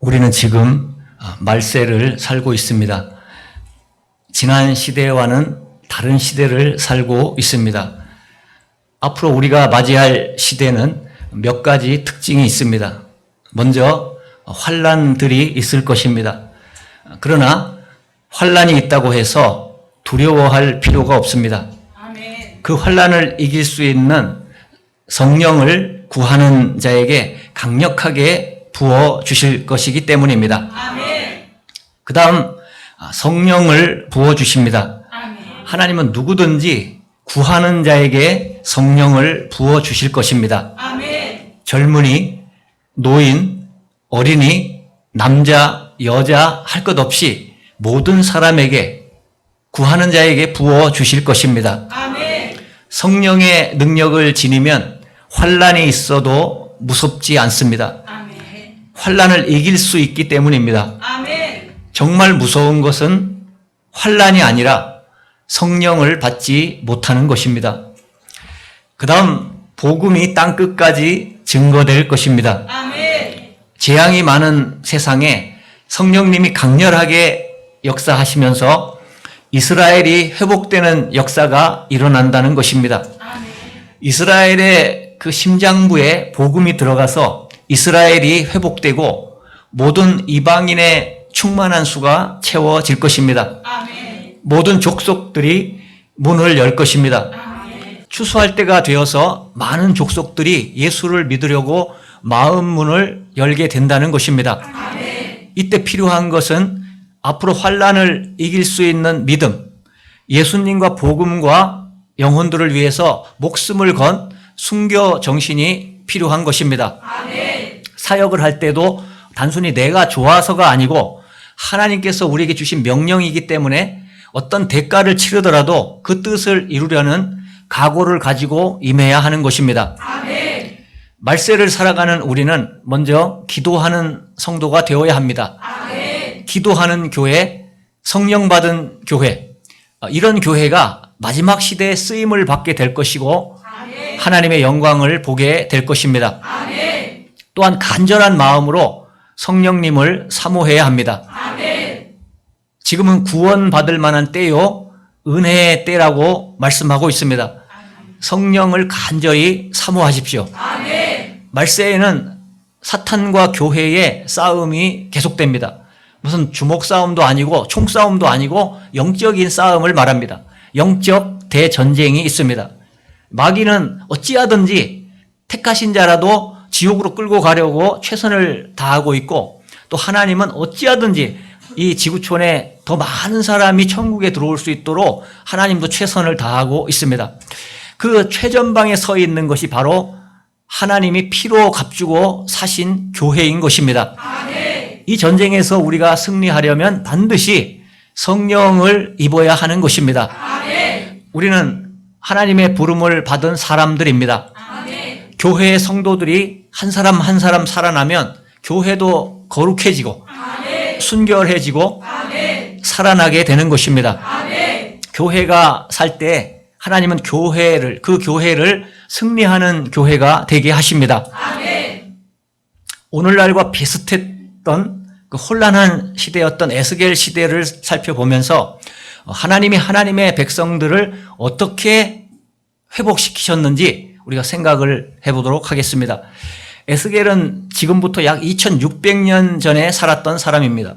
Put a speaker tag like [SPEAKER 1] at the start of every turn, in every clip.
[SPEAKER 1] 우리는 지금 말세를 살고 있습니다. 지난 시대와는 다른 시대를 살고 있습니다. 앞으로 우리가 맞이할 시대는 몇 가지 특징이 있습니다. 먼저 환난들이 있을 것입니다. 그러나 환난이 있다고 해서 두려워할 필요가 없습니다. 그 환난을 이길 수 있는 성령을 구하는 자에게 강력하게 부어 주실 것이기 때문입니다. 그 다음 성령을 부어 주십니다. 하나님은 누구든지 구하는 자에게 성령을 부어 주실 것입니다. 젊은이, 노인, 어린이, 남자, 여자 할 것 없이 모든 사람에게 구하는 자에게 부어 주실 것입니다. 성령의 능력을 지니면 환난이 있어도 무섭지 않습니다. 환난을 이길 수 있기 때문입니다. 정말 무서운 것은 환난이 아니라 성령을 받지 못하는 것입니다. 그 다음 복음이 땅끝까지 증거될 것입니다. 재앙이 많은 세상에 성령님이 강렬하게 역사하시면서 이스라엘이 회복되는 역사가 일어난다는 것입니다. 이스라엘의 그 심장부에 복음이 들어가서 이스라엘이 회복되고 모든 이방인의 충만한 수가 채워질 것입니다. 모든 족속들이 문을 열 것입니다. 추수할 때가 되어서 많은 족속들이 예수를 믿으려고 마음 문을 열게 된다는 것입니다. 이때 필요한 것은 앞으로 환난을 이길 수 있는 믿음, 예수님과 복음과 영혼들을 위해서 목숨을 건 순교 정신이 필요한 것입니다. 사역을 할 때도 단순히 내가 좋아서가 아니고 하나님께서 우리에게 주신 명령이기 때문에 어떤 대가를 치르더라도 그 뜻을 이루려는 각오를 가지고 임해야 하는 것입니다. 말세를 살아가는 우리는 먼저 기도하는 성도가 되어야 합니다. 기도하는 교회, 성령 받은 교회, 이런 교회가 마지막 시대에 쓰임을 받게 될 것이고 하나님의 영광을 보게 될 것입니다. 또한 간절한 마음으로 성령님을 사모해야 합니다. 지금은 구원받을 만한 때요, 은혜의 때라고 말씀하고 있습니다. 성령을 간절히 사모하십시오. 말세에는 사탄과 교회의 싸움이 계속됩니다. 무슨 주먹 싸움도 아니고 총 싸움도 아니고 영적인 싸움을 말합니다. 영적 대전쟁이 있습니다. 마귀는 어찌하든지 택하신 자라도 지옥으로 끌고 가려고 최선을 다하고 있고, 또 하나님은 어찌하든지 이 지구촌에 더 많은 사람이 천국에 들어올 수 있도록 하나님도 최선을 다하고 있습니다. 그 최전방에 서 있는 것이 바로 하나님이 피로 값주고 사신 교회인 것입니다. 이 전쟁에서 우리가 승리하려면 반드시 성령을 입어야 하는 것입니다. 우리는 하나님의 부름을 받은 사람들입니다. 교회의 성도들이 한 사람 한 사람 살아나면 교회도 거룩해지고 순결해지고 살아나게 되는 것입니다. 교회가 살 때 하나님은 그 교회를 승리하는 교회가 되게 하십니다. 오늘날과 비슷했던 그 혼란한 시대였던 에스겔 시대를 살펴보면서 하나님이 하나님의 백성들을 어떻게 회복시키셨는지 우리가 생각을 해보도록 하겠습니다. 에스겔은 지금부터 약 2600년 전에 살았던 사람입니다.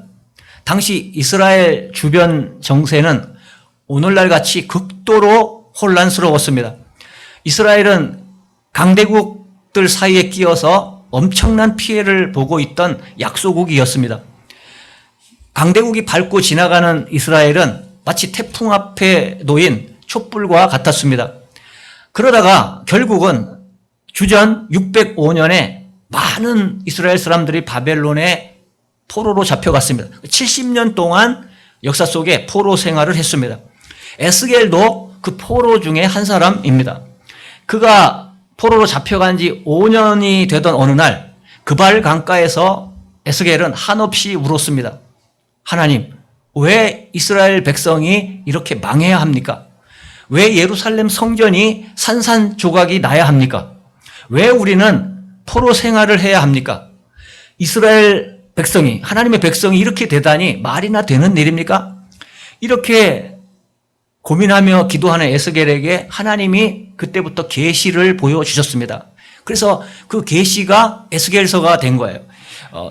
[SPEAKER 1] 당시 이스라엘 주변 정세는 오늘날 같이 극도로 혼란스러웠습니다. 이스라엘은 강대국들 사이에 끼어서 엄청난 피해를 보고 있던 약소국이었습니다. 강대국이 밟고 지나가는 이스라엘은 마치 태풍 앞에 놓인 촛불과 같았습니다. 그러다가 결국은 주전 605년에 많은 이스라엘 사람들이 바벨론의 포로로 잡혀갔습니다. 70년 동안 역사 속에 포로 생활을 했습니다. 에스겔도 그 포로 중에 한 사람입니다. 그가 포로로 잡혀간 지 5년이 되던 어느 날 그발 강가에서 에스겔은 한없이 울었습니다. 하나님, 왜 이스라엘 백성이 이렇게 망해야 합니까? 왜 예루살렘 성전이 산산조각이 나야 합니까? 왜 우리는 포로 생활을 해야 합니까? 이스라엘 하나님의 백성이 이렇게 되다니 말이나 되는 일입니까? 이렇게 고민하며 기도하는 에스겔에게 하나님이 그때부터 계시를 보여주셨습니다. 그래서 그 계시가 에스겔서가 된 거예요.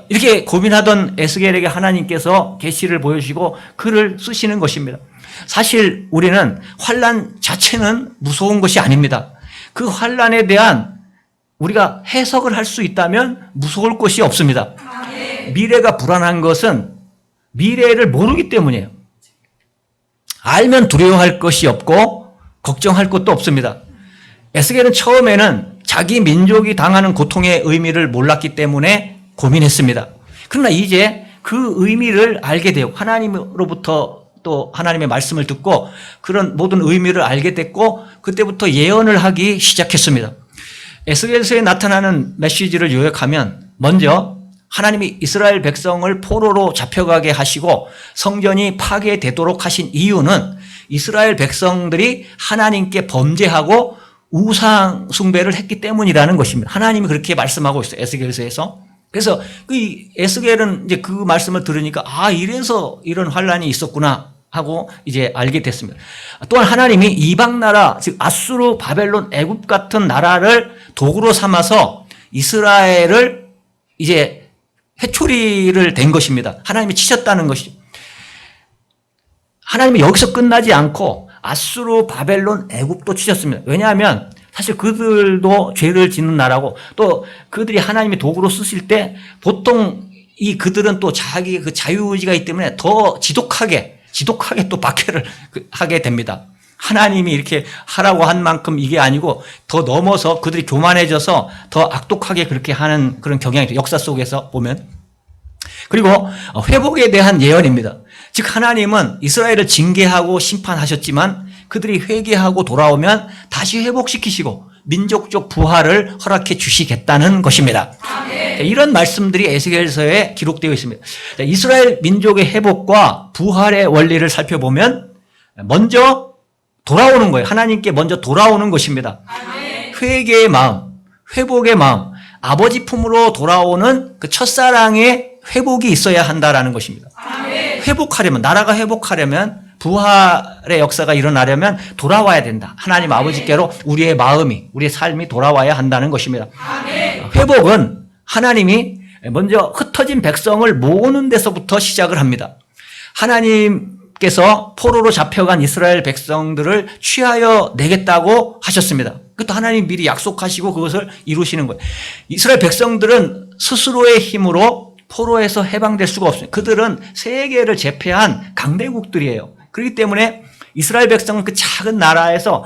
[SPEAKER 1] 이렇게 고민하던 에스겔에게 하나님께서 계시를 보여주시고 글을 쓰시는 것입니다. 사실 우리는 환난 자체는 무서운 것이 아닙니다. 그 환난에 대한 우리가 해석을 할 수 있다면 무서울 것이 없습니다. 미래가 불안한 것은 미래를 모르기 때문이에요. 알면 두려워할 것이 없고 걱정할 것도 없습니다. 에스겔은 처음에는 자기 민족이 당하는 고통의 의미를 몰랐기 때문에 고민했습니다. 그러나 이제 그 의미를 알게 되고 하나님으로부터 또 하나님의 말씀을 듣고 그런 모든 의미를 알게 됐고 그때부터 예언을 하기 시작했습니다. 에스겔서에 나타나는 메시지를 요약하면 먼저 하나님이 이스라엘 백성을 포로로 잡혀가게 하시고 성전이 파괴되도록 하신 이유는 이스라엘 백성들이 하나님께 범죄하고 우상 숭배를 했기 때문이라는 것입니다. 하나님이 그렇게 말씀하고 있어요. 에스겔서에서. 그래서 그 에스겔은 이제 그 말씀을 들으니까 이래서 이런 환란이 있었구나 하고 이제 알게 됐습니다. 또한 하나님이 이방 나라 즉 아수르, 바벨론, 애굽 같은 나라를 도구로 삼아서 이스라엘을 이제 회초리를 댄 것입니다. 하나님이 치셨다는 것이죠. 하나님이 여기서 끝나지 않고 아수르, 바벨론, 애굽도 치셨습니다. 왜냐하면 사실 그들도 죄를 짓는 나라고 또 그들이 하나님의 도구로 쓰실 때 보통 그들은 또 자기 그 자유의지가 있기 때문에 더 지독하게 또 박해를 하게 됩니다. 하나님이 이렇게 하라고 한 만큼 이게 아니고 더 넘어서 그들이 교만해져서 더 악독하게 그렇게 하는 그런 경향이 역사 속에서 보면. 그리고 회복에 대한 예언입니다. 즉 하나님은 이스라엘을 징계하고 심판하셨지만 그들이 회개하고 돌아오면 다시 회복시키시고 민족적 부활을 허락해 주시겠다는 것입니다. 이런 말씀들이 에스겔서에 기록되어 있습니다. 이스라엘 민족의 회복과 부활의 원리를 살펴보면 먼저 돌아오는 거예요. 하나님께 먼저 돌아오는 것입니다. 회개의 마음, 회복의 마음, 아버지 품으로 돌아오는 그 첫사랑의 회복이 있어야 한다라는 것입니다. 회복하려면, 나라가 회복하려면, 부활의 역사가 일어나려면 돌아와야 된다. 하나님 아버지께로 우리의 마음이, 우리의 삶이 돌아와야 한다는 것입니다. 회복은 하나님이 먼저 흩어진 백성을 모으는 데서부터 시작을 합니다. 하나님께서 포로로 잡혀간 이스라엘 백성들을 취하여 내겠다고 하셨습니다. 그것도 하나님이 미리 약속하시고 그것을 이루시는 거예요. 이스라엘 백성들은 스스로의 힘으로 포로에서 해방될 수가 없습니다. 그들은 세계를 제패한 강대국들이에요. 그렇기 때문에 이스라엘 백성은 그 작은 나라에서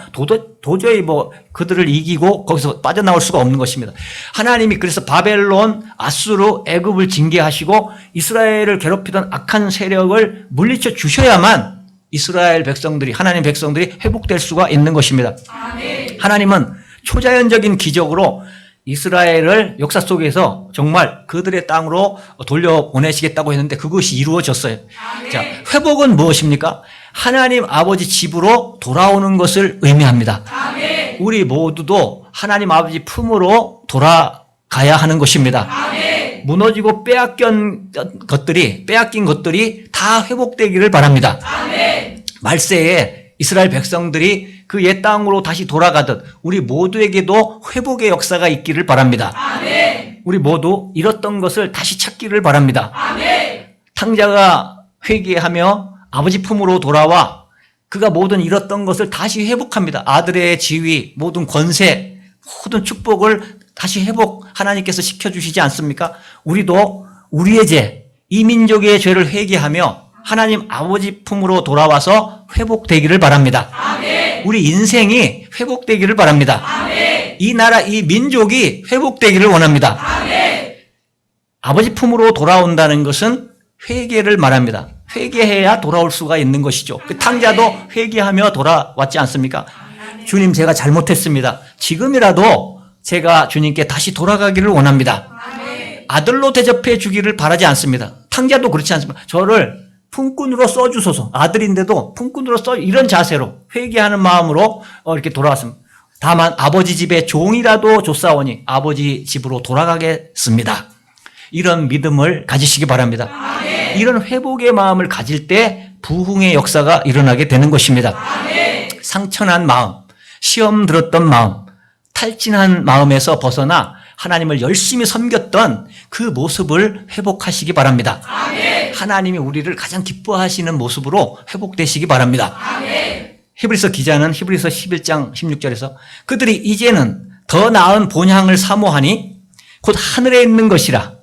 [SPEAKER 1] 도저히 그들을 이기고 거기서 빠져나올 수가 없는 것입니다. 하나님이 그래서 바벨론, 아수르, 애굽을 징계하시고 이스라엘을 괴롭히던 악한 세력을 물리쳐 주셔야만 이스라엘 백성들이, 하나님 백성들이 회복될 수가 있는 것입니다. 하나님은 초자연적인 기적으로 이스라엘을 역사 속에서 정말 그들의 땅으로 돌려보내시겠다고 했는데 그것이 이루어졌어요. 자, 회복은 무엇입니까? 하나님 아버지 집으로 돌아오는 것을 의미합니다. 우리 모두도 하나님 아버지 품으로 돌아가야 하는 것입니다. 무너지고 빼앗긴 것들이 다 회복되기를 바랍니다. 말세에 이스라엘 백성들이 그 옛 땅으로 다시 돌아가듯 우리 모두에게도 회복의 역사가 있기를 바랍니다. 우리 모두 잃었던 것을 다시 찾기를 바랍니다. 탕자가 회개하며 아버지 품으로 돌아와 그가 모든 잃었던 것을 다시 회복합니다. 아들의 지위, 모든 권세, 모든 축복을 다시 회복 하나님께서 시켜주시지 않습니까? 우리도 우리의 죄, 이 민족의 죄를 회개하며 하나님 아버지 품으로 돌아와서 회복되기를 바랍니다. 우리 인생이 회복되기를 바랍니다. 이 나라, 이 민족이 회복되기를 원합니다. 아버지 품으로 돌아온다는 것은 회개를 말합니다. 회개해야 돌아올 수가 있는 것이죠. 그 탕자도 회개하며 돌아왔지 않습니까? 주님, 제가 잘못했습니다. 지금이라도 제가 주님께 다시 돌아가기를 원합니다. 아들로 대접해 주기를 바라지 않습니다. 탕자도 그렇지 않습니다. 저를 품꾼으로 써주소서. 아들인데도 품꾼으로 이런 자세로 회개하는 마음으로 이렇게 돌아왔습니다. 다만 아버지 집에 종이라도 줬사오니 아버지 집으로 돌아가겠습니다. 이런 믿음을 가지시기 바랍니다. 이런 회복의 마음을 가질 때 부흥의 역사가 일어나게 되는 것입니다. 상처난 마음, 시험 들었던 마음, 탈진한 마음에서 벗어나 하나님을 열심히 섬겼던 그 모습을 회복하시기 바랍니다. 하나님이 우리를 가장 기뻐하시는 모습으로 회복되시기 바랍니다. 히브리서 기자는 히브리서 11장 16절에서 그들이 이제는 더 나은 본향을 사모하니 곧 하늘에 있는 것이라.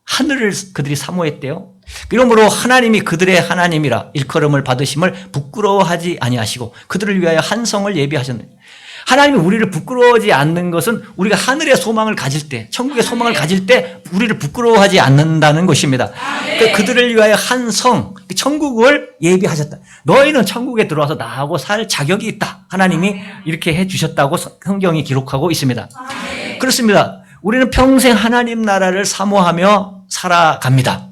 [SPEAKER 1] 하늘을 그들이 사모했대요. 그러므로 하나님이 그들의 하나님이라 일컬음을 받으심을 부끄러워하지 아니하시고 그들을 위하여 한 성을 예비하셨네. 하나님이 우리를 부끄러워하지 않는 것은 우리가 하늘의 소망을 가질 때, 천국의 소망을 가질 때 우리를 부끄러워하지 않는다는 것입니다. 그들을 위하여 한 성, 천국을 예비하셨다. 너희는 천국에 들어와서 나하고 살 자격이 있다. 하나님이 이렇게 해주셨다고 성경이 기록하고 있습니다. 그렇습니다. 우리는 평생 하나님 나라를 사모하며 살아갑니다.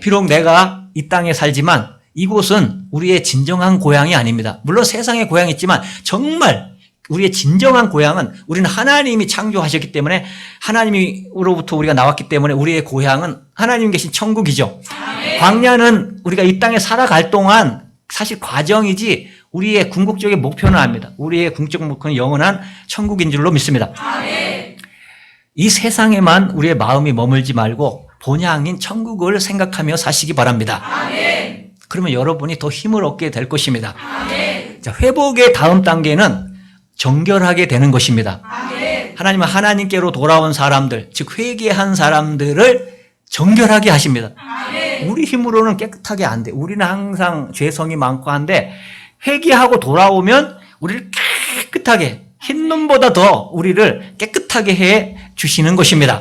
[SPEAKER 1] 비록 내가 이 땅에 살지만 이곳은 우리의 진정한 고향이 아닙니다. 물론 세상의 고향이 있지만 정말 우리의 진정한 고향은 우리는 하나님이 창조하셨기 때문에 하나님으로부터 우리가 나왔기 때문에 우리의 고향은 하나님 계신 천국이죠. 광야는 우리가 이 땅에 살아갈 동안 사실 과정이지 우리의 궁극적인 목표는 아닙니다. 우리의 궁극적 목표는 영원한 천국인 줄로 믿습니다. 이 세상에만 우리의 마음이 머물지 말고 본향인 천국을 생각하며 사시기 바랍니다. 그러면 여러분이 더 힘을 얻게 될 것입니다. 자, 회복의 다음 단계는 정결하게 되는 것입니다. 하나님은 하나님께로 돌아온 사람들, 즉 회개한 사람들을 정결하게 하십니다. 우리 힘으로는 깨끗하게 안 돼. 우리는 항상 죄성이 많고 한데 회개하고 돌아오면 우리를 깨끗하게 흰 눈보다 더 우리를 깨끗하게 해 주시는 것입니다.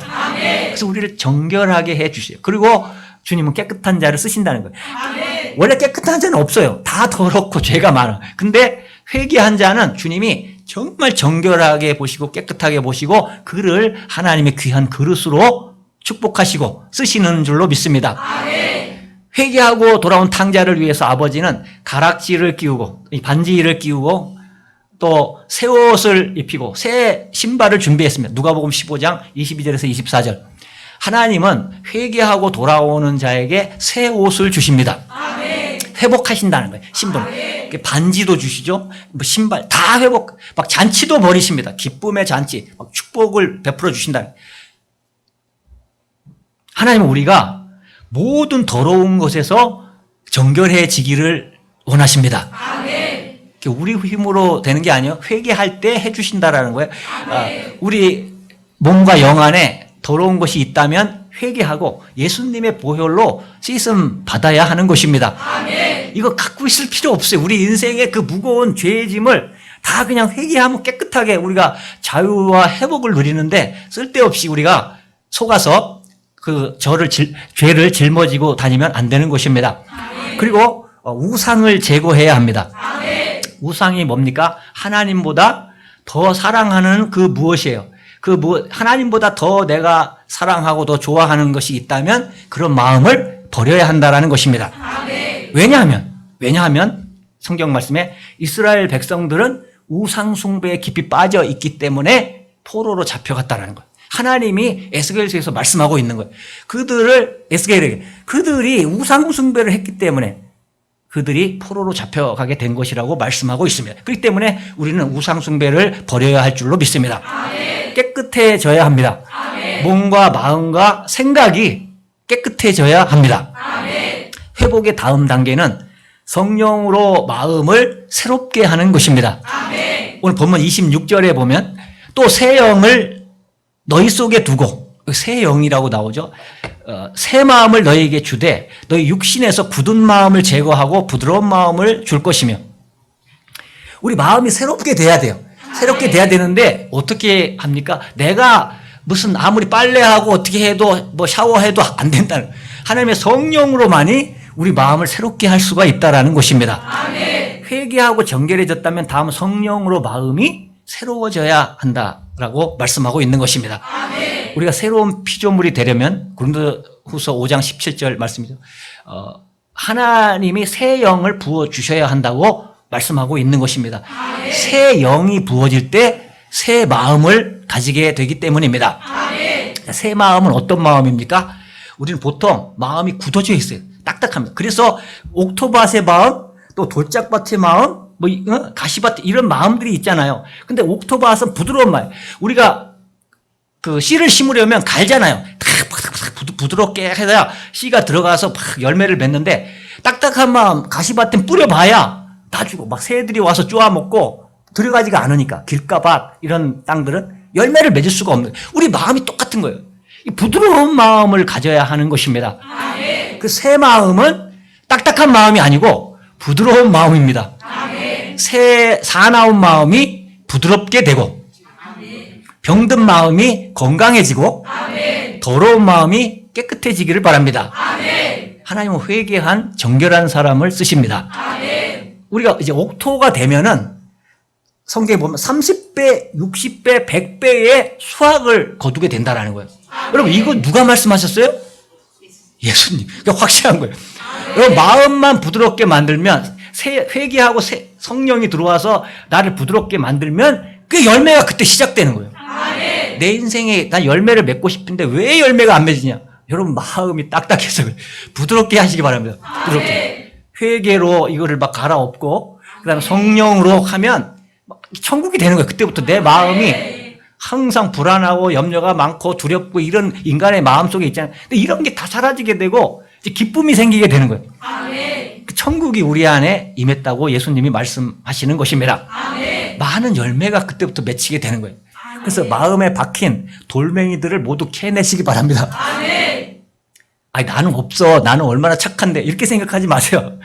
[SPEAKER 1] 그래서 우리를 정결하게 해 주세요. 그리고 주님은 깨끗한 자를 쓰신다는 거예요. 원래 깨끗한 자는 없어요. 다 더럽고 죄가 많아. 근데 회개한 자는 주님이 정말 정결하게 보시고 깨끗하게 보시고 그를 하나님의 귀한 그릇으로 축복하시고 쓰시는 줄로 믿습니다. 회개하고 돌아온 탕자를 위해서 아버지는 가락지를 끼우고 반지를 끼우고 또 새 옷을 입히고 새 신발을 준비했습니다. 누가복음 15장 22절에서 24절. 하나님은 회개하고 돌아오는 자에게 새 옷을 주십니다. 회복하신다는 거예요. 신분. 반지도 주시죠. 뭐 신발 다 회복. 막 잔치도 벌이십니다. 기쁨의 잔치. 막 축복을 베풀어 주신다. 하나님은 우리가 모든 더러운 것에서 정결해지기를 원하십니다. 우리 힘으로 되는 게 아니에요. 회개할 때 해주신다라는 거예요. 우리 몸과 영 안에 더러운 것이 있다면 회개하고 예수님의 보혈로 씻음 받아야 하는 것입니다. 이거 갖고 있을 필요 없어요. 우리 인생의 그 무거운 죄의 짐을 다 그냥 회개하면 깨끗하게 우리가 자유와 회복을 누리는데 쓸데없이 우리가 속아서 그 죄를 짊어지고 다니면 안 되는 것입니다. 그리고 우상을 제거해야 합니다. 우상이 뭡니까? 하나님보다 더 사랑하는 그 무엇이에요? 하나님보다 더 내가 사랑하고 더 좋아하는 것이 있다면 그런 마음을 버려야 한다는 것입니다. 왜냐하면 성경 말씀에 이스라엘 백성들은 우상 숭배에 깊이 빠져 있기 때문에 포로로 잡혀갔다는 거예요. 하나님이 에스겔서에서 말씀하고 있는 거예요. 그들이 우상 숭배를 했기 때문에 그들이 포로로 잡혀가게 된 것이라고 말씀하고 있습니다. 그렇기 때문에 우리는 우상 숭배를 버려야 할 줄로 믿습니다. 깨끗해져야 합니다. 몸과 마음과 생각이 깨끗해져야 합니다. 회복의 다음 단계는 성령으로 마음을 새롭게 하는 것입니다. 오늘 본문 26절에 보면 또 새 영을 너희 속에 두고 새 영이라고 나오죠. 새 마음을 너희에게 주되 너희 육신에서 굳은 마음을 제거하고 부드러운 마음을 줄 것이며. 우리 마음이 새롭게 돼야 돼요. 새롭게 돼야 되는데 어떻게 합니까? 내가 무슨 아무리 빨래하고 어떻게 해도 뭐 샤워해도 안 된다는, 하나님의 성령으로만이 우리 마음을 새롭게 할 수가 있다라는 것입니다. 회개하고 정결해졌다면 다음 성령으로 마음이 새로워져야 한다라고 말씀하고 있는 것입니다. 우리가 새로운 피조물이 되려면 고린도후서 5장 17절 말씀이죠. 하나님이 새 영을 부어 주셔야 한다고 말씀하고 있는 것입니다. 새 영이 부어질 때 새 마음을 가지게 되기 때문입니다. 새 마음은 어떤 마음입니까? 우리는 보통 마음이 굳어져 있어요. 딱딱합니다. 그래서 옥토밭의 마음, 또 돌짝밭의 마음, 가시밭 이런 마음들이 있잖아요. 근데 옥토밭은 부드러운 마음. 우리가 그 씨를 심으려면 갈잖아요. 부드럽게 해야 씨가 들어가서 막 열매를 맺는데 딱딱한 마음 가시밭엔 뿌려봐야 다 죽어. 막 새들이 와서 쪼아먹고 들어가지가 않으니까 길가밭 이런 땅들은 열매를 맺을 수가 없는 거예요. 우리 마음이 똑같은 거예요. 이 부드러운 마음을 가져야 하는 것입니다. 그 새 마음은 딱딱한 마음이 아니고 부드러운 마음입니다. 새 사나운 마음이 부드럽게 되고 병든 마음이 건강해지고 더러운 마음이 깨끗해지기를 바랍니다. 하나님은 회개한 정결한 사람을 쓰십니다. 우리가 이제 옥토가 되면은 성경에 보면 30배, 60배, 100배의 수확을 거두게 된다라는 거예요. 여러분 이거 누가 말씀하셨어요? 예수님. 그러니까 확실한 거예요. 여러분 마음만 부드럽게 만들면 회개하고 성령이 들어와서 나를 부드럽게 만들면 그 열매가 그때 시작되는 거예요. 내 인생에 난 열매를 맺고 싶은데 왜 열매가 안 맺으냐? 여러분 마음이 딱딱해서 그래요. 부드럽게 하시기 바랍니다. 부드럽게. 회개로 이거를 막 갈아엎고 그다음에 성령으로 하면 천국이 되는 거예요. 그때부터 내 마음이 항상 불안하고 염려가 많고 두렵고 이런 인간의 마음 속에 있잖아요. 근데 이런 게 다 사라지게 되고 이제 기쁨이 생기게 되는 거예요. 그 천국이 우리 안에 임했다고 예수님이 말씀하시는 것입니다. 많은 열매가 그때부터 맺히게 되는 거예요. 그래서 마음에 박힌 돌멩이들을 모두 캐내시기 바랍니다. 아니 나는 없어. 나는 얼마나 착한데 이렇게 생각하지 마세요.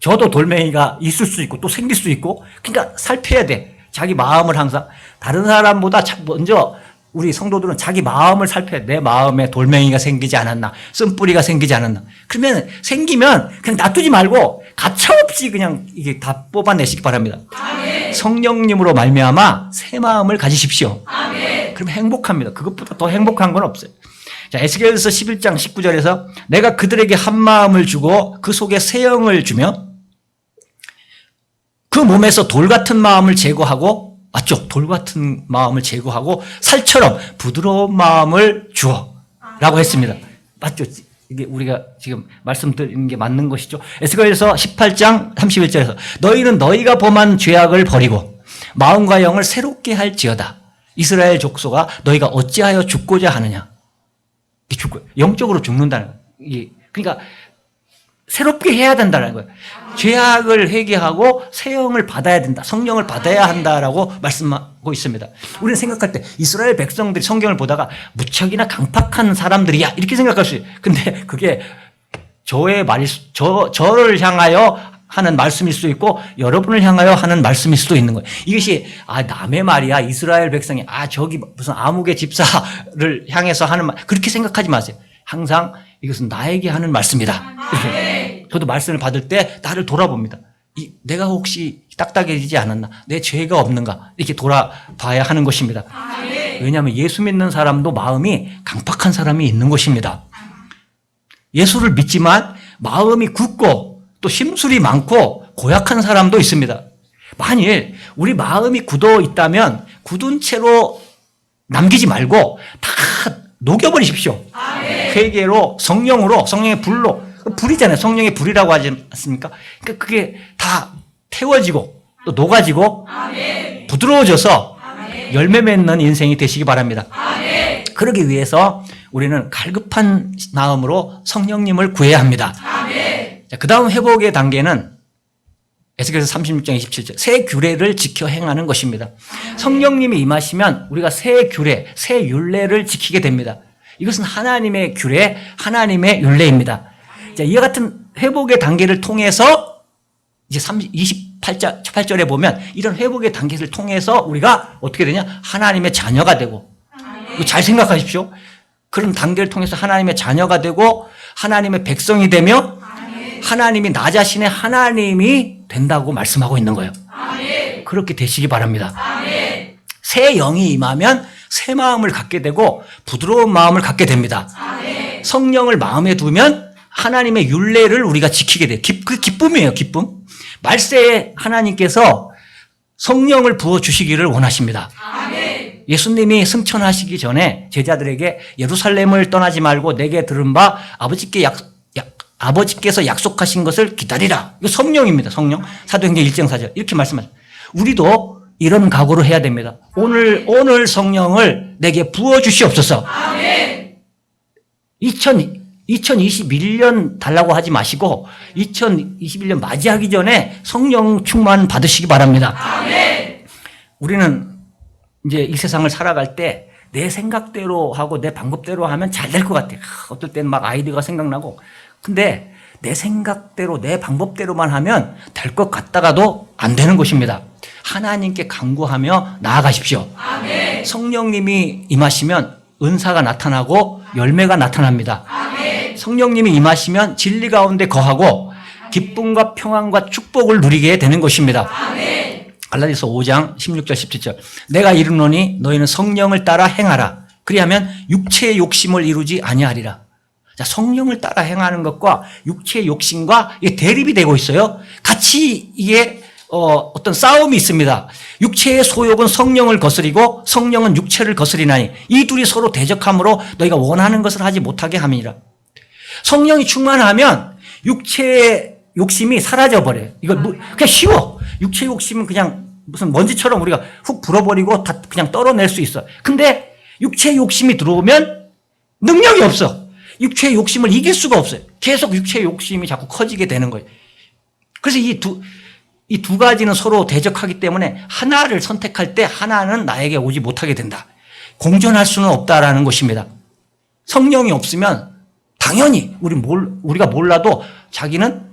[SPEAKER 1] 저도 돌멩이가 있을 수 있고 또 생길 수 있고 그러니까 살펴야 돼. 자기 마음을 항상 다른 사람보다 먼저 우리 성도들은 자기 마음을 살펴야 돼. 내 마음에 돌멩이가 생기지 않았나 쓴뿌리가 생기지 않았나 그러면 생기면 그냥 놔두지 말고 가차없이 그냥 이게 다 뽑아내시기 바랍니다. 성령님으로 말미암아 새 마음을 가지십시오. 그럼 행복합니다. 그것보다 더 행복한 건 없어요. 자, 에스겔서 11장 19절에서 내가 그들에게 한 마음을 주고 그 속에 새 영을 주며 그 몸에서 돌 같은 마음을 제거하고 맞죠? 돌 같은 마음을 제거하고 살처럼 부드러운 마음을 주어 라고 했습니다. 맞죠? 이게 우리가 지금 말씀드리는 게 맞는 것이죠. 에스겔서 18장 31절에서 너희는 너희가 범한 죄악을 버리고 마음과 영을 새롭게 할지어다. 이스라엘 족속아 너희가 어찌하여 죽고자 하느냐. 영적으로 죽는다는 거예요. 그러니까 새롭게 해야 된다는 거예요. 죄악을 회개하고 새 영을 받아야 된다. 성령을 받아야 한다라고 말씀하고 있습니다. 우리는 생각할 때 이스라엘 백성들이 성경을 보다가 무척이나 강팍한 사람들이야 이렇게 생각할 수 있어요. 근데 그게 저를 향하여 하는 말씀일 수도 있고 여러분을 향하여 하는 말씀일 수도 있는 거예요. 이것이 남의 말이야. 이스라엘 백성이 저기 무슨 아무개 집사를 향해서 하는 말 그렇게 생각하지 마세요. 항상 이것은 나에게 하는 말씀이다. 이렇게. 저도 말씀을 받을 때 나를 돌아봅니다. 내가 혹시 딱딱해지지 않았나? 내 죄가 없는가? 이렇게 돌아봐야 하는 것입니다. 왜냐하면 예수 믿는 사람도 마음이 강팍한 사람이 있는 것입니다. 예수를 믿지만 마음이 굳고 또 심술이 많고 고약한 사람도 있습니다. 만일 우리 마음이 굳어 있다면 굳은 채로 남기지 말고 다 녹여버리십시오. 회개로 성령으로 성령의 불로 불이잖아요. 성령의 불이라고 하지 않습니까? 그러니까 그게 다 태워지고 또 녹아지고 부드러워져서 열매 맺는 인생이 되시기 바랍니다. 그러기 위해서 우리는 갈급한 마음으로 성령님을 구해야 합니다. 그 다음 회복의 단계는 에스겔서 36장 27절 새 규례를 지켜 행하는 것입니다. 성령님이 임하시면 우리가 새 규례, 새 율례를 지키게 됩니다. 이것은 하나님의 규례, 하나님의 율례입니다. 자, 이와 같은 회복의 단계를 통해서 이제 28절에 보면 이런 회복의 단계를 통해서 우리가 어떻게 되냐? 하나님의 자녀가 되고 잘 생각하십시오. 그런 단계를 통해서 하나님의 자녀가 되고 하나님의 백성이 되며 하나님이 나 자신의 하나님이 된다고 말씀하고 있는 거예요. 그렇게 되시기 바랍니다. 새 영이 임하면 새 마음을 갖게 되고 부드러운 마음을 갖게 됩니다. 성령을 마음에 두면 하나님의 율례를 우리가 지키게 돼요. 그 기쁨이에요. 기쁨. 말세에 하나님께서 성령을 부어주시기를 원하십니다. 예수님이 승천하시기 전에 제자들에게 예루살렘을 떠나지 말고 내게 들은 바 아버지께서 약속하신 것을 기다리라. 이거 성령입니다. 성령. 사도행전 1장 4절 이렇게 말씀하죠. 우리도 이런 각오를 해야 됩니다. 오늘 성령을 내게 부어주시옵소서. 아멘. 2021년 달라고 하지 마시고 2021년 맞이하기 전에 성령 충만 받으시기 바랍니다. 아멘. 우리는 이제 이 세상을 살아갈 때 내 생각대로 하고 내 방법대로 하면 잘 될 것 같아요. 어떨 때는 막 아이디어가 생각나고. 근데 내 생각대로 내 방법대로만 하면 될 것 같다가도 안 되는 것입니다. 하나님께 간구하며 나아가십시오. 아멘. 성령님이 임하시면 은사가 나타나고 열매가 나타납니다. 아멘. 성령님이 임하시면 진리 가운데 거하고 기쁨과 평안과 축복을 누리게 되는 것입니다. 아멘. 갈라디아서 5장 16절 17절 내가 이르노니 너희는 성령을 따라 행하라. 그리하면 육체의 욕심을 이루지 아니하리라. 자, 성령을 따라 행하는 것과 육체의 욕심과 이게 대립이 되고 있어요. 같이 이게 어떤 싸움이 있습니다. 육체의 소욕은 성령을 거스리고 성령은 육체를 거스리나니 이 둘이 서로 대적함으로 너희가 원하는 것을 하지 못하게 함이니라. 성령이 충만하면 육체의 욕심이 사라져 버려요. 이거 그냥 쉬워. 육체의 욕심은 그냥 무슨 먼지처럼 우리가 훅 불어버리고 다 그냥 떨어낼 수 있어. 근데 육체의 욕심이 들어오면 능력이 없어. 육체의 욕심을 이길 수가 없어요. 계속 육체의 욕심이 자꾸 커지게 되는 거예요. 그래서 이 두 가지는 서로 대적하기 때문에 하나를 선택할 때 하나는 나에게 오지 못하게 된다. 공존할 수는 없다라는 것입니다. 성령이 없으면 당연히 우리가 몰라도 자기는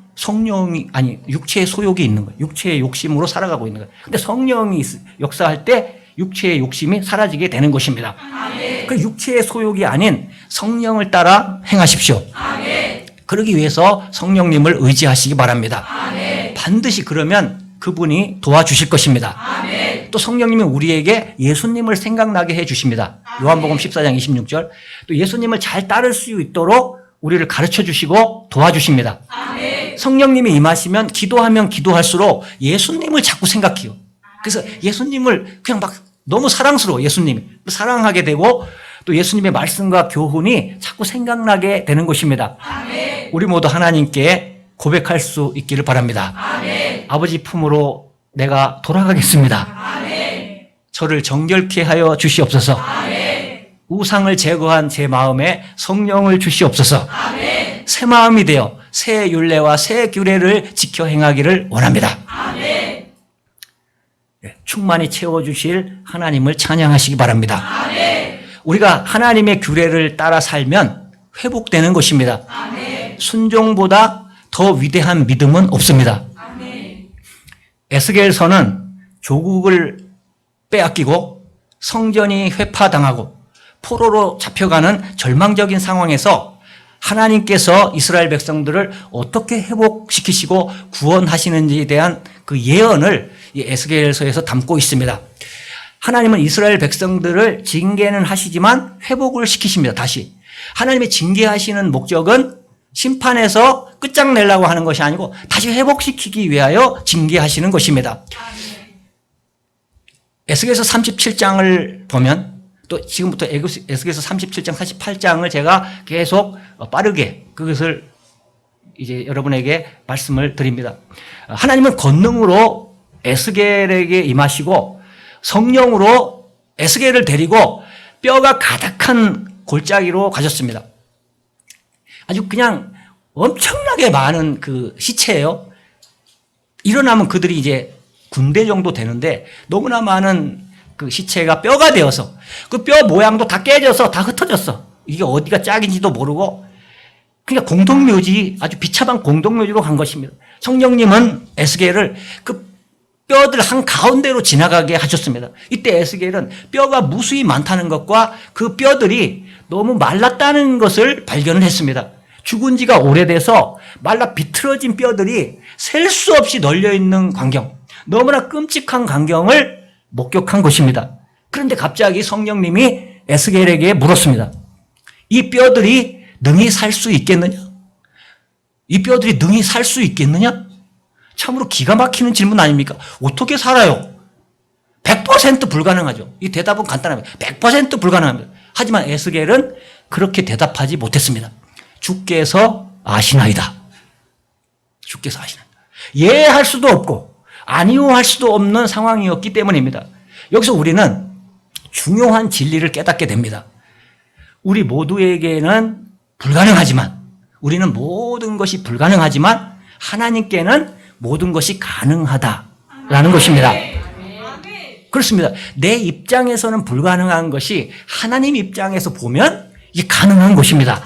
[SPEAKER 1] 육체의 소욕이 있는 거예요. 육체의 욕심으로 살아가고 있는 거예요. 근데 성령이 역사할 때 육체의 욕심이 사라지게 되는 것입니다. 아멘. 그 육체의 소욕이 아닌 성령을 따라 행하십시오. 아멘. 그러기 위해서 성령님을 의지하시기 바랍니다. 아멘. 반드시 그러면 그분이 도와주실 것입니다. 아멘. 또 성령님이 우리에게 예수님을 생각나게 해주십니다. 요한복음 14장 26절 또 예수님을 잘 따를 수 있도록 우리를 가르쳐 주시고 도와주십니다. 아멘. 성령님이 임하시면 기도하면 기도할수록 예수님을 자꾸 생각해요. 그래서 예수님을 그냥 막 너무 사랑스러워. 예수님이 사랑하게 되고 또 예수님의 말씀과 교훈이 자꾸 생각나게 되는 것입니다. 아멘. 우리 모두 하나님께 고백할 수 있기를 바랍니다. 아멘. 아버지 품으로 내가 돌아가겠습니다. 아멘. 저를 정결케 하여 주시옵소서. 아멘. 우상을 제거한 제 마음에 성령을 주시옵소서. 아멘. 새 마음이 되어 새 율례와 새 규례를 지켜 행하기를 원합니다. 아멘. 충만히 채워주실 하나님을 찬양하시기 바랍니다. 아멘. 우리가 하나님의 규례를 따라 살면 회복되는 것입니다. 아멘. 순종보다 더 위대한 믿음은 없습니다. 아멘. 에스겔서는 조국을 빼앗기고 성전이 회파당하고 포로로 잡혀가는 절망적인 상황에서 하나님께서 이스라엘 백성들을 어떻게 회복시키시고 구원하시는지에 대한 그 예언을 이 에스겔서에서 담고 있습니다. 하나님은 이스라엘 백성들을 징계는 하시지만 회복을 시키십니다. 다시. 하나님의 징계하시는 목적은 심판에서 끝장내려고 하는 것이 아니고 다시 회복시키기 위하여 징계하시는 것입니다. 에스겔서 37장을 보면 또 지금부터 에스겔서 37장, 48장을 제가 계속 빠르게 그것을 이제 여러분에게 말씀을 드립니다. 하나님은 권능으로 에스겔에게 임하시고 성령으로 에스겔을 데리고 뼈가 가득한 골짜기로 가셨습니다. 아주 그냥 엄청나게 많은 그 시체예요. 일어나면 그들이 이제 군대 정도 되는데 너무나 많은 그 시체가 뼈가 되어서 그 뼈 모양도 다 깨져서 다 흩어졌어. 이게 어디가 짝인지도 모르고 그냥 공동묘지, 아주 비참한 공동묘지로 간 것입니다. 성령님은 에스겔을 그 뼈들 한가운데로 지나가게 하셨습니다. 이때 에스겔은 뼈가 무수히 많다는 것과 그 뼈들이 너무 말랐다는 것을 발견을 했습니다. 죽은 지가 오래돼서 말라 비틀어진 뼈들이 셀 수 없이 널려있는 광경, 너무나 끔찍한 광경을 목격한 것입니다. 그런데 갑자기 성령님이 에스겔에게 물었습니다. 이 뼈들이 능히 살 수 있겠느냐? 이 뼈들이 능히 살 수 있겠느냐? 참으로 기가 막히는 질문 아닙니까? 어떻게 살아요? 100% 불가능하죠. 이 대답은 간단합니다. 100% 불가능합니다. 하지만 에스겔은 그렇게 대답하지 못했습니다. 주께서 아시나이다. 주께서 아시나이다. 예할 수도 없고 아니요 할 수도 없는 상황이었기 때문입니다. 여기서 우리는 중요한 진리를 깨닫게 됩니다. 우리 모두에게는 불가능하지만, 우리는 모든 것이 불가능하지만 하나님께는 모든 것이 가능하다라는 것입니다. 그렇습니다. 내 입장에서는 불가능한 것이 하나님 입장에서 보면 이게 가능한 것입니다.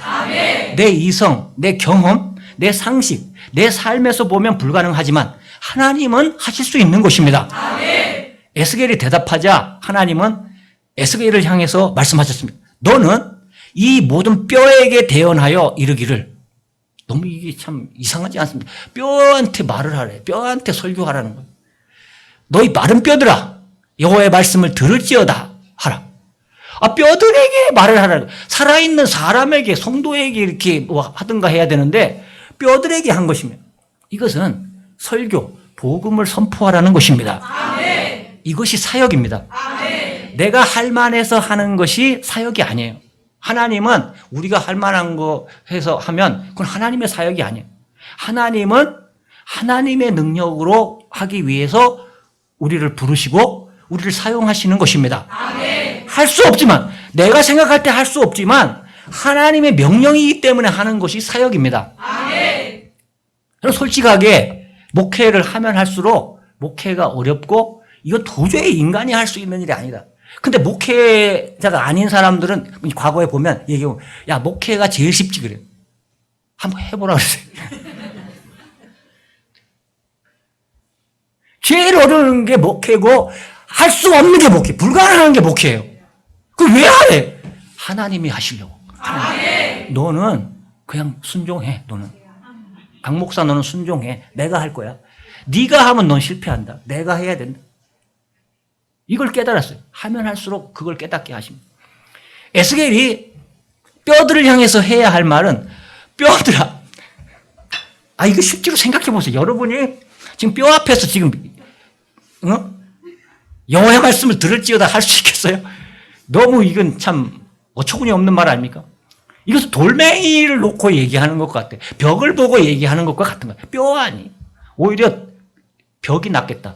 [SPEAKER 1] 내 이성, 내 경험, 내 상식, 내 삶에서 보면 불가능하지만 하나님은 하실 수 있는 것입니다. 에스겔이 대답하자 하나님은 에스겔을 향해서 말씀하셨습니다. 너는 이 모든 뼈에게 대언하여 이르기를. 너무 이게 참 이상하지 않습니까? 뼈한테 말을 하래. 뼈한테 설교하라는 거예요. 너희 마른 뼈들아, 여호와의 말씀을 들을지어다 하라. 뼈들에게 말을 하라. 살아있는 사람에게, 성도에게 이렇게 뭐 하든가 해야 되는데 뼈들에게 한 것입니다. 이것은 설교, 복음을 선포하라는 것입니다. 아멘. 이것이 사역입니다. 아멘. 내가 할 만해서 하는 것이 사역이 아니에요. 하나님은 우리가 할 만한 거 해서 하면 그건 하나님의 사역이 아니에요. 하나님은 하나님의 능력으로 하기 위해서 우리를 부르시고 우리를 사용하시는 것입니다. 할 수 없지만, 내가 생각할 때 할 수 없지만 하나님의 명령이기 때문에 하는 것이 사역입니다. 그럼 솔직하게 목회를 하면 할수록 목회가 어렵고 이거 도저히 인간이 할 수 있는 일이 아니다. 근데 목회자가 아닌 사람들은 과거에 보면 얘기하면 야, 목회가 제일 쉽지 그래. 한번 해보라 그랬어요. 제일 어려운 게 목회고 할 수 없는 게 목회, 불가능한 게 목회예요. 그걸 왜 하래? 하나님이 하시려고. 하나님. 너는 그냥 순종해. 너는 강 목사, 너는 순종해. 내가 할 거야. 네가 하면 넌 실패한다. 내가 해야 된다. 이걸 깨달았어요. 하면 할수록 그걸 깨닫게 하십니다. 에스겔이 뼈들을 향해서 해야 할 말은 뼈들아. 이거 실제로 생각해 보세요. 여러분이 지금 뼈 앞에서 지금 여호와의 말씀을 들을지어다 할 수 있겠어요? 너무 이건 참 어처구니 없는 말 아닙니까? 이것은 돌멩이를 놓고 얘기하는 것 같아. 벽을 보고 얘기하는 것과 같은 거야. 뼈 아니. 오히려 벽이 낫겠다.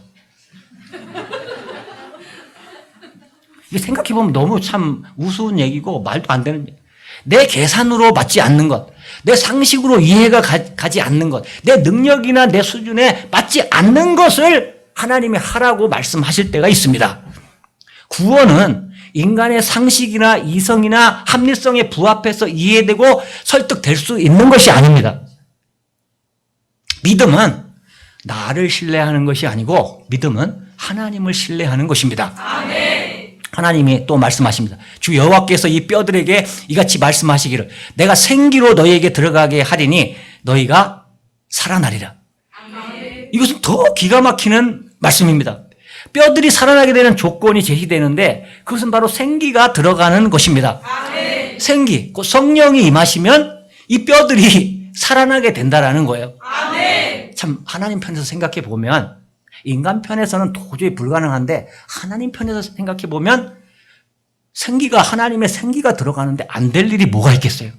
[SPEAKER 1] 이게 생각해보면 너무 참 우스운 얘기고 말도 안 되는 얘기. 내 계산으로 맞지 않는 것, 내 상식으로 이해가 가지 않는 것, 내 능력이나 내 수준에 맞지 않는 것을 하나님이 하라고 말씀하실 때가 있습니다. 구원은 인간의 상식이나 이성이나 합리성에 부합해서 이해되고 설득될 수 있는 것이 아닙니다. 믿음은 나를 신뢰하는 것이 아니고 믿음은 하나님을 신뢰하는 것입니다. 아멘. 하나님이 또 말씀하십니다. 주 여호와께서 이 뼈들에게 이같이 말씀하시기를 내가 생기로 너희에게 들어가게 하리니 너희가 살아나리라. 아멘. 이것은 더 기가 막히는 말씀입니다. 뼈들이 살아나게 되는 조건이 제시되는데 그것은 바로 생기가 들어가는 것입니다. 아멘. 생기, 그 성령이 임하시면 이 뼈들이 살아나게 된다라는 거예요. 아멘. 참 하나님 편에서 생각해 보면 인간 편에서는 도저히 불가능한데 하나님 편에서 생각해 보면 생기가 하나님의 생기가 들어가는데 안 될 일이 뭐가 있겠어요?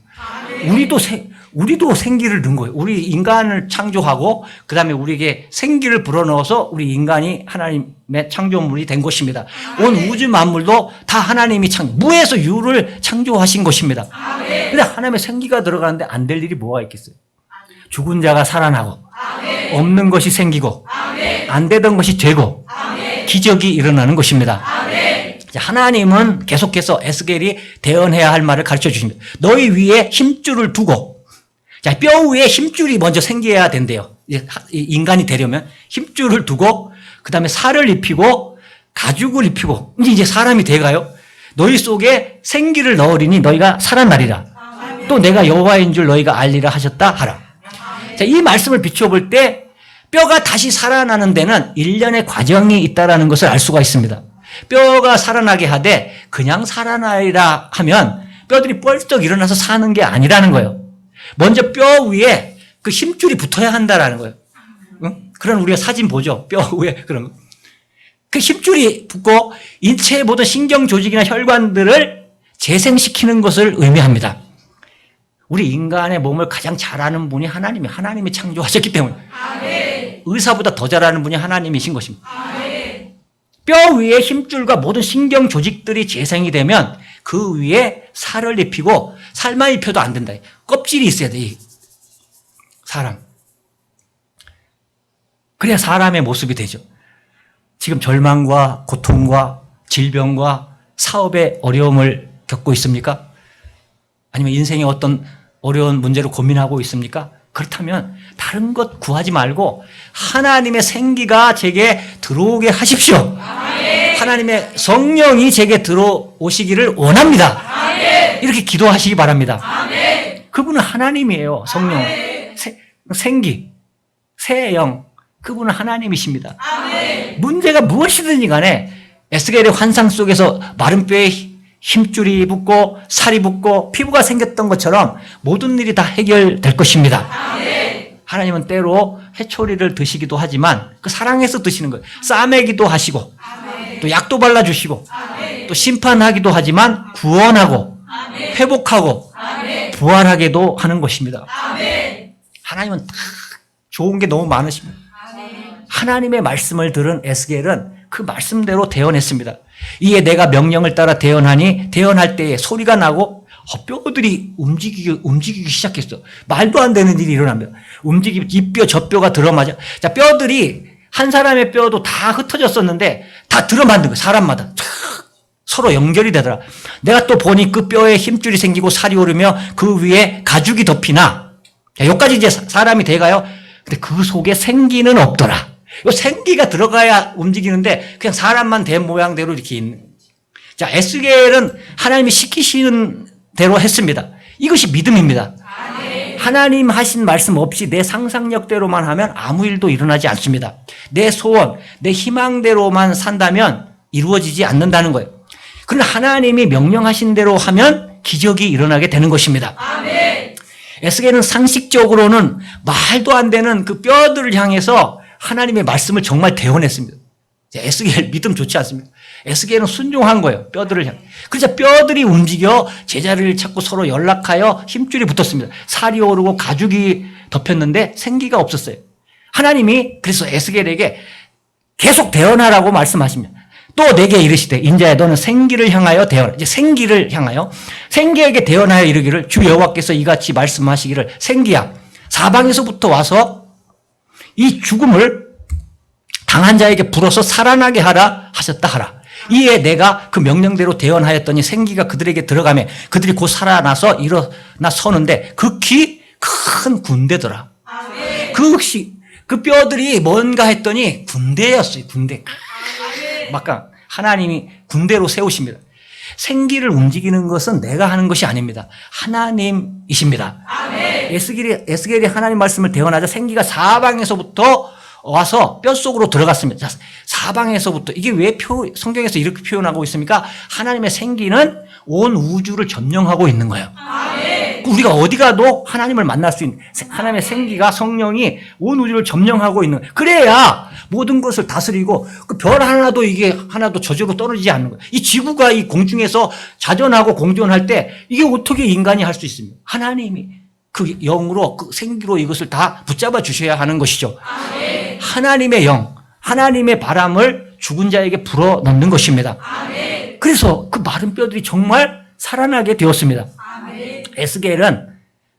[SPEAKER 1] 우리도 생기를 넣은 거예요. 우리 인간을 창조하고 그다음에 우리에게 생기를 불어넣어서 우리 인간이 하나님의 창조물이 된 것입니다. 온 우주 만물도 다 하나님이 무에서 유를 창조하신 것입니다. 그런데 하나님의 생기가 들어가는데 안 될 일이 뭐가 있겠어요? 죽은 자가 살아나고 없는 것이 생기고 안 되던 것이 되고 기적이 일어나는 것입니다. 하나님은 계속해서 에스겔이 대언해야 할 말을 가르쳐 주십니다. 너희 위에 힘줄을 두고, 자, 뼈 위에 힘줄이 먼저 생겨야 된대요. 인간이 되려면 힘줄을 두고 그 다음에 살을 입히고 가죽을 입히고 이제 사람이 돼가요. 너희 속에 생기를 넣으리니 너희가 살아나리라. 또 내가 여호와인 줄 너희가 알리라 하셨다 하라. 자, 이 말씀을 비춰볼 때 뼈가 다시 살아나는 데는 일련의 과정이 있다는 것을 알 수가 있습니다. 뼈가 살아나게 하되 그냥 살아나리라 하면 뼈들이 뻘떡 일어나서 사는 게 아니라는 거예요. 먼저 뼈 위에 그 힘줄이 붙어야 한다라는 거예요. 응? 그런 우리가 사진 보죠. 뼈 위에 그런 거. 그 힘줄이 붙고 인체의 모든 신경 조직이나 혈관들을 재생시키는 것을 의미합니다. 우리 인간의 몸을 가장 잘하는 분이 하나님이 창조하셨기 때문에 아멘. 의사보다 더 잘하는 분이 하나님이신 것입니다. 아멘. 뼈 위에 힘줄과 모든 신경 조직들이 재생이 되면 그 위에 살을 입히고 살만 입혀도 안 된다. 껍질이 있어야 돼. 이 사람. 그래야 사람의 모습이 되죠. 지금 절망과 고통과 질병과 사업의 어려움을 겪고 있습니까? 아니면 인생의 어떤 어려운 문제로 고민하고 있습니까? 그렇다면 다른 것 구하지 말고 하나님의 생기가 제게 들어오게 하십시오. 아멘. 하나님의 성령이 제게 들어오시기를 원합니다. 아멘. 이렇게 기도하시기 바랍니다. 아멘. 그분은 하나님이에요. 성령. 생기, 새 영. 그분은 하나님이십니다. 아멘. 문제가 무엇이든지 간에 에스겔의 환상 속에서 마른 뼈에 힘줄이 붙고 살이 붙고 피부가 생겼던 것처럼 모든 일이 다 해결될 것입니다. 아멘. 하나님은 때로 해초리를 드시기도 하지만 그 사랑해서 드시는 거예요. 싸매기도 하시고 아멘. 또 약도 발라주시고 아멘. 또 심판하기도 하지만 구원하고 아멘. 회복하고 아멘. 부활하게도 하는 것입니다. 아멘. 하나님은 다 좋은 게 너무 많으십니다. 아멘. 하나님의 말씀을 들은 에스겔은 그 말씀대로 대언했습니다. 이에 내가 명령을 따라 대언하니 대언할 때에 소리가 나고 뼈들이 움직이기 시작했어. 말도 안 되는 일이 일어납니다. 이 뼈 저 뼈가 들어맞아. 자, 뼈들이 한 사람의 뼈도 다 흩어졌었는데 다 들어맞는 거예요. 사람마다 서로 연결이 되더라. 내가 또 보니 그 뼈에 힘줄이 생기고 살이 오르며 그 위에 가죽이 덮이나. 자, 여기까지 이제 사람이 돼가요. 근데 그 속에 생기는 없더라. 이 생기가 들어가야 움직이는데 그냥 사람만 된 모양대로 이렇게 있는. 자, 에스겔은 하나님이 시키시는 대로 했습니다. 이것이 믿음입니다. 아멘. 하나님 하신 말씀 없이 내 상상력대로만 하면 아무 일도 일어나지 않습니다. 내 소원, 내 희망대로만 산다면 이루어지지 않는다는 거예요. 그러나 하나님이 명령하신 대로 하면 기적이 일어나게 되는 것입니다. 아멘. 에스겔은 상식적으로는 말도 안 되는 그 뼈들을 향해서 하나님의 말씀을 정말 대언했습니다. 에스겔 믿음 좋지 않습니까? 에스겔은 순종한 거예요. 뼈들을 향해. 그래서 뼈들이 움직여 제자리를 찾고 서로 연락하여 힘줄이 붙었습니다. 살이 오르고 가죽이 덮였는데 생기가 없었어요. 하나님이 그래서 에스겔에게 계속 대언하라고 말씀하십니다. 또 내게 이르시되 인자야 너는 생기를 향하여 대언. 이제 생기를 향하여 생기에게 대언하여 이르기를 주 여호와께서 이같이 말씀하시기를 생기야 사방에서부터 와서 이 죽음을 당한 자에게 불어서 살아나게 하라 하셨다 하라. 이에 내가 그 명령대로 대언하였더니 생기가 그들에게 들어가매 그들이 곧 살아나서 일어나 서는데 극히 큰 군대더라. 아멘. 그 뼈들이 뭔가 했더니 군대였어요. 군대. 막 하나님이 군대로 세우십니다. 생기를 움직이는 것은 내가 하는 것이 아닙니다. 하나님이십니다. 아멘. 에스겔이 하나님 말씀을 대언하자 생기가 사방에서부터 와서 뼛속으로 들어갔습니다. 자, 사방에서부터 이게 왜 성경에서 이렇게 표현하고 있습니까? 하나님의 생기는 온 우주를 점령하고 있는 거예요. 아멘. 우리가 어디 가도 하나님을 만날 수 있는 하나님의 생기가 성령이 온 우주를 점령하고 있는 거예요. 그래야 모든 것을 다스리고 그 별 하나도 저절로 떨어지지 않는 거예요. 이 지구가 이 공중에서 자전하고 공존할 때 이게 어떻게 인간이 할 수 있습니까? 하나님이 그 영으로 그 생기로 이것을 다 붙잡아 주셔야 하는 것이죠. 아멘. 하나님의 영, 하나님의 바람을 죽은 자에게 불어 넣는 것입니다. 아멘. 그래서 그 마른 뼈들이 정말 살아나게 되었습니다. 아멘. 에스겔은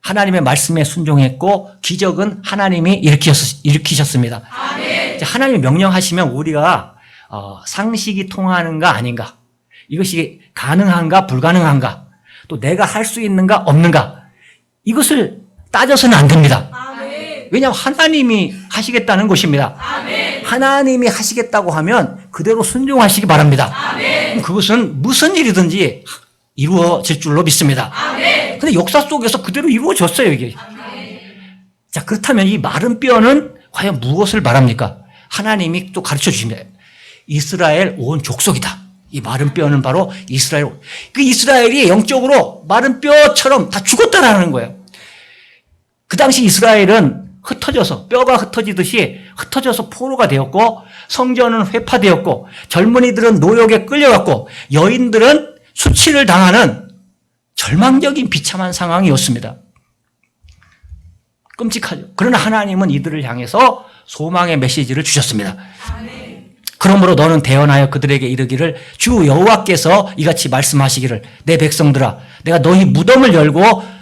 [SPEAKER 1] 하나님의 말씀에 순종했고 기적은 하나님이 일으키셨습니다. 아멘. 하나님이 명령하시면 우리가 상식이 통하는가 아닌가, 이것이 가능한가 불가능한가, 또 내가 할 수 있는가 없는가, 이것을 따져서는 안 됩니다. 아멘. 왜냐하면 하나님이 하시겠다는 것입니다. 아멘. 하나님이 하시겠다고 하면 그대로 순종하시기 바랍니다. 아멘. 그것은 무슨 일이든지 이루어질 줄로 믿습니다. 아멘. 근데 역사 속에서 그대로 이루어졌어요, 이게. 아멘. 자, 그렇다면 이 마른 뼈는 과연 무엇을 말합니까? 하나님이 또 가르쳐 주십니다. 이스라엘 온 족속이다. 이 마른 뼈는 바로 이스라엘. 그 이스라엘이 영적으로 마른 뼈처럼 다 죽었다라는 거예요. 그 당시 이스라엘은 흩어져서 뼈가 흩어지듯이 흩어져서 포로가 되었고 성전은 회파되었고 젊은이들은 노역에 끌려갔고 여인들은 수치를 당하는 절망적인 비참한 상황이었습니다. 끔찍하죠. 그러나 하나님은 이들을 향해서 소망의 메시지를 주셨습니다. 그러므로 너는 대언하여 그들에게 이르기를 주 여호와께서 이같이 말씀하시기를 내 백성들아 내가 너희 무덤을 열고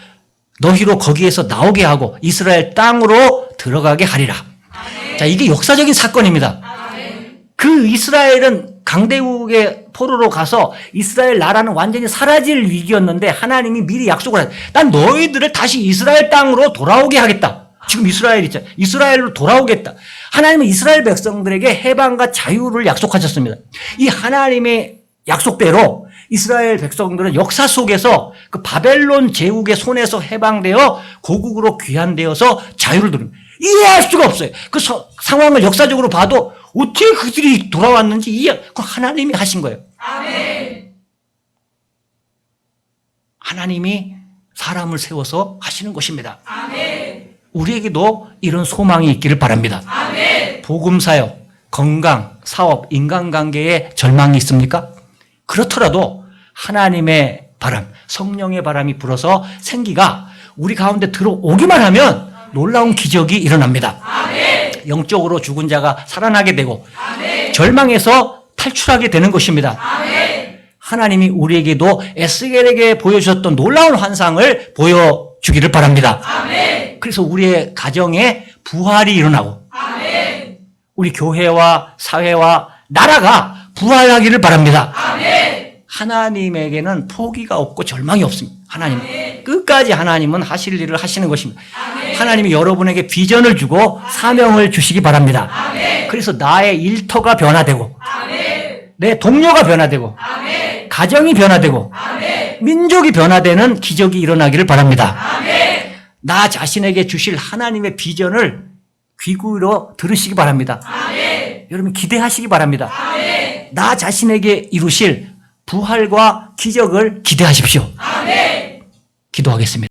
[SPEAKER 1] 너희로 거기에서 나오게 하고 이스라엘 땅으로 들어가게 하리라. 자, 이게 역사적인 사건입니다. 그 이스라엘은 강대국의 포로로 가서 이스라엘 나라는 완전히 사라질 위기였는데 하나님이 미리 약속을 했어요. 난 너희들을 다시 이스라엘 땅으로 돌아오게 하겠다. 지금 이스라엘 있잖아요. 이스라엘로 돌아오겠다. 하나님은 이스라엘 백성들에게 해방과 자유를 약속하셨습니다. 이 하나님의 약속대로 이스라엘 백성들은 역사 속에서 그 바벨론 제국의 손에서 해방되어 고국으로 귀환되어서 자유를 누립니다. 이해할 수가 없어요. 그 상황을 역사적으로 봐도 어떻게 그들이 돌아왔는지 그건 하나님이 하신 거예요. 아멘. 하나님이 사람을 세워서 하시는 것입니다. 아멘. 우리에게도 이런 소망이 있기를 바랍니다. 아멘. 복음 사역, 건강, 사업, 인간관계에 절망이 있습니까? 그렇더라도 하나님의 바람, 성령의 바람이 불어서 생기가 우리 가운데 들어오기만 하면 놀라운 기적이 일어납니다. 아멘. 영적으로 죽은 자가 살아나게 되고 아멘. 절망에서 탈출하게 되는 것입니다. 아멘. 하나님이 우리에게도 에스겔에게 보여주셨던 놀라운 환상을 보여주기를 바랍니다. 아멘. 그래서 우리의 가정에 부활이 일어나고 아멘. 우리 교회와 사회와 나라가 부활하기를 바랍니다. 아멘. 하나님에게는 포기가 없고 절망이 없습니다. 하나님 끝까지 하나님은 하실 일을 하시는 것입니다. 아멘. 하나님이 여러분에게 비전을 주고 사명을 주시기 바랍니다. 아멘. 그래서 나의 일터가 변화되고 아멘. 내 동료가 변화되고 아멘. 가정이 변화되고 아멘. 민족이 변화되는 기적이 일어나기를 바랍니다. 아멘. 나 자신에게 주실 하나님의 비전을 귀 기울여 들으시기 바랍니다. 아멘. 여러분 기대하시기 바랍니다. 아멘. 나 자신에게 이루실 부활과 기적을 기대하십시오. 아멘. 기도하겠습니다.